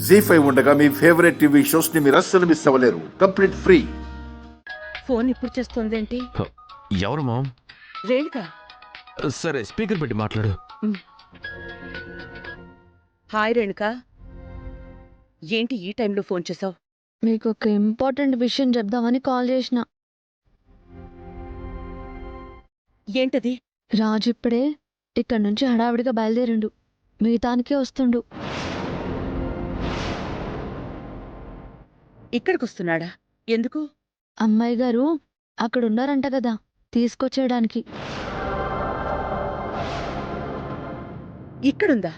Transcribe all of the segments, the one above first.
జీ5 ఉండగా మీ favourite TV shows ని మీరు అస్సలు మిస్ అవ్వలేరు. Complete free. ఫోన్ ఇప్పుడు చేస్తుందేంటి? ఎవరు మామ్? రేణుక. సరే స్పీకర్ పెట్టి మాట్లాడు. హాయ్ రేణుక, ఏంటి ఈ టైంలో ఫోన్ చేసావు? మీకు ఒక ఇంపార్టెంట్ విషయం చెప్దామని కాల్ చేసిన. ఏంటది? రాజు ఇప్పుడే ఇక్కడి నుంచి హడావిడిగా బయలుదేరిండు. మిగతానికే వస్తుండు. ఇక్కడికి వస్తున్నాడా? ఎందుకు? అమ్మాయి గారు అక్కడున్నారంట కదా, తీసుకొచ్చేయడానికి. ఇక్కడుందా?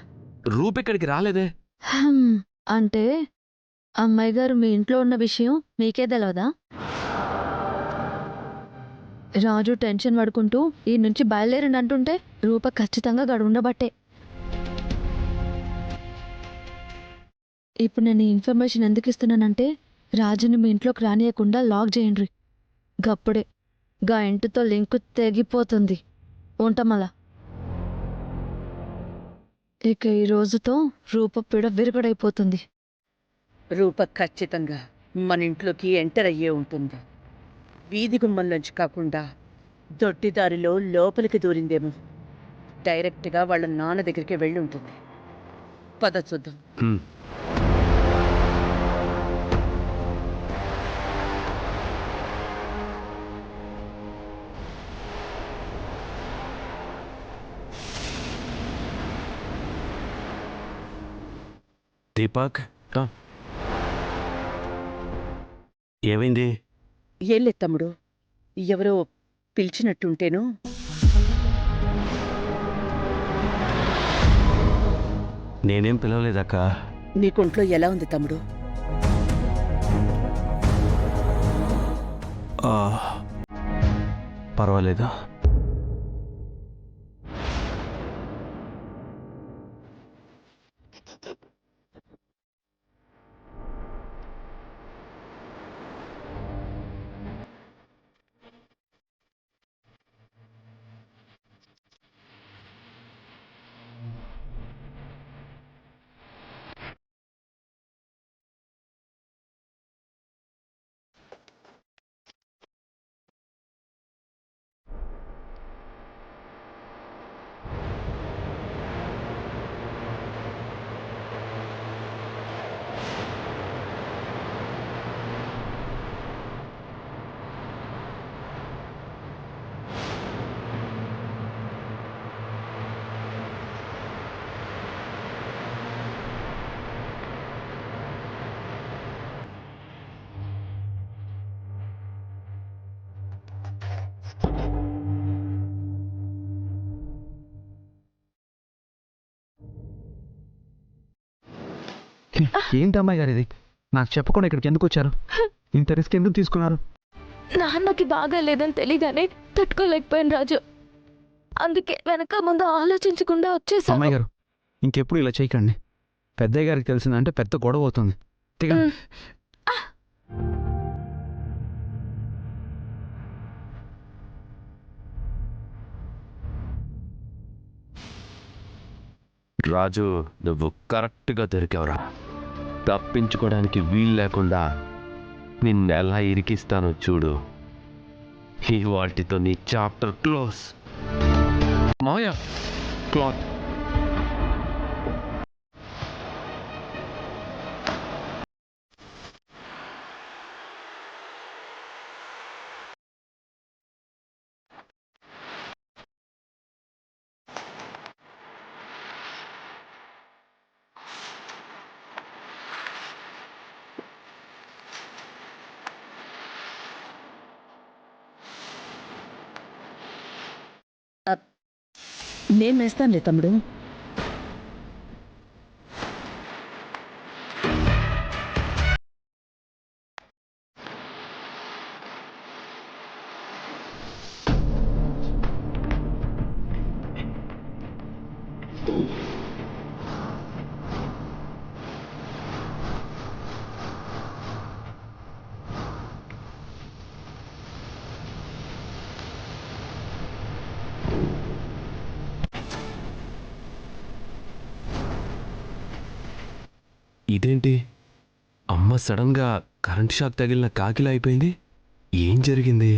రూప్ ఇక్కడికి రాలేదే. అంటే అమ్మాయి గారు మీ ఇంట్లో ఉన్న విషయం మీకే తెలవదా? రాజు టెన్షన్ పడుకుంటూ ఈ నుంచి బయలుదేరిండు అంటుంటే రూప ఖచ్చితంగా గడుండబట్టే. ఇప్పుడు నేను ఈ ఇన్ఫర్మేషన్ ఎందుకు ఇస్తున్నానంటే, రాజుని మీ ఇంట్లోకి రానియకుండా లాక్ చేయండి. గప్పుడే గా ఇంటితో లింకు తెగిపోతుంది. ఉంటామలా. ఇక ఈ రోజుతో రూప పీడ విరగడైపోతుంది. రూప ఖచ్చితంగా మన ఇంట్లోకి ఎంటర్ అయ్యే ఉంటుంది. వీధి గుమ్మంలోంచి కాకుండా దొడ్డిదారిలో లోపలికి దూరిందేమో. డైరెక్ట్గా వాళ్ళ నాన్న దగ్గరికి వెళ్ళి ఉంటుంది. పద చూద్దాం. దీపక్, ఏమైంది? ఏం లేదు తమ్ముడు, ఎవరో పిలిచినట్టుంటేను. నేనేం పిలవలేదక్క. నీకుంట్లో ఎలా ఉంది తమ్ముడు? పర్వాలేదు. ఏంటి అమ్మాయి గారు ఇది? నాకు చెప్పకుండా ఇక్కడికి ఎందుకు వచ్చారు? ఇంత రిస్క్ ఎందుకు తీసుకున్నారు? నాన్నకి బాగా లేదని తెలియగానే తట్టుకోలేకపోయాను రాజు. అందుకే వెనక ముందు ఆలోచించకుండా వచ్చేసా. అమ్మాయి గారు, ఇంకెప్పుడు ఇలా చేయకండి. పెద్దయ్య గారికి తెలిసిందంటే పెద్ద గొడవ అవుతుంది. రాజు, నువ్వు కరెక్ట్గా దొరికావురా. తప్పించుకోవడానికి వీలు లేకుండా నిన్నెలా ఇరికిస్తానో చూడు. ఈ వాటితో నీ చాప్టర్ క్లోజ్. మాయా క్లాత్. నేను వేస్తానులే తమ్ముడు. ఇదేంటి అమ్మ సడన్గా కరెంట్ షాక్ తగిలిన కాకిలా అయిపోయింది. ఏం జరిగింది?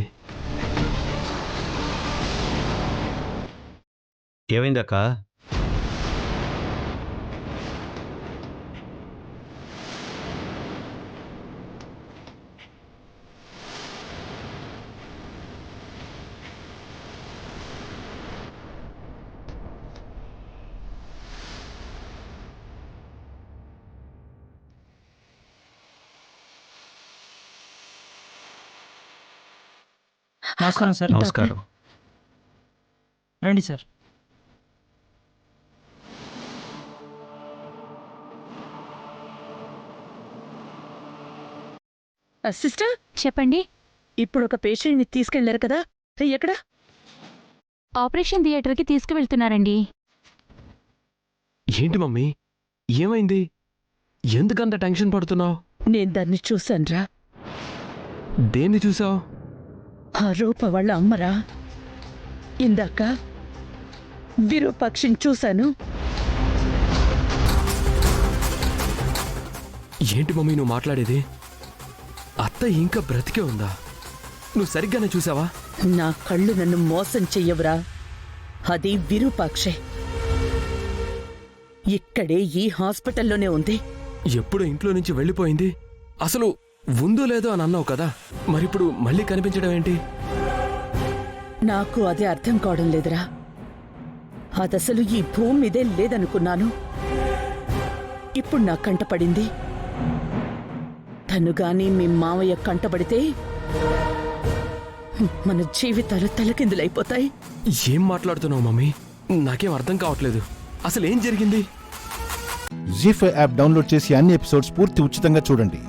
ఏమైందక్క? నమస్కారం సార్. నమస్కారం. రండి సార్. సిస్టర్, చెప్పండి. ఇప్పుడు ఒక పేషెంట్ని తీసుకెళ్లారు కదా, ఎక్కడ? ఆపరేషన్ థియేటర్కి తీసుకువెళ్తున్నారండి. ఏంటి మమ్మీ, ఏమైంది? ఎందుకంత టెన్షన్ పడుతున్నావు? నేను దాన్ని చూశాన్రా. దేన్ని చూసావు? ఆ రూప వాళ్ళ అమ్మరా. ఇందాక విరూపాక్షిని చూశాను. ఏంటి మమ్మీ నువ్వు మాట్లాడేది? అత్త ఇంకా బ్రతికే ఉందా? నువ్వు సరిగ్గానే చూసావా? నా కళ్ళు నన్ను మోసం చెయ్యవురా. అది విరూపాక్షే. ఇక్కడే ఈ హాస్పిటల్లోనే ఉంది. ఎప్పుడు ఇంట్లో నుంచి వెళ్ళిపోయింది? అసలు ఉందో లేదో అని అన్నావు కదా, మరిప్పుడు మళ్ళీ కనిపించడం ఏంటి? నాకు అదే అర్థం కావడం లేదురా. అదసలు ఈ భూమి మీదే లేదనుకున్నాను. ఇప్పుడు నా కంటపడింది. తను గాని మీ మావయ్య కంటపడితే మన జీవితాలు తలకిందులైపోతాయి. ఏం మాట్లాడుతున్నావు మమ్మీ? నాకేం అర్థం కావట్లేదు. అసలు ఏం జరిగింది? జీ5 యాప్ డౌన్లోడ్ చేసి అన్ని ఎపిసోడ్స్ పూర్తి ఉచితంగా చూడండి.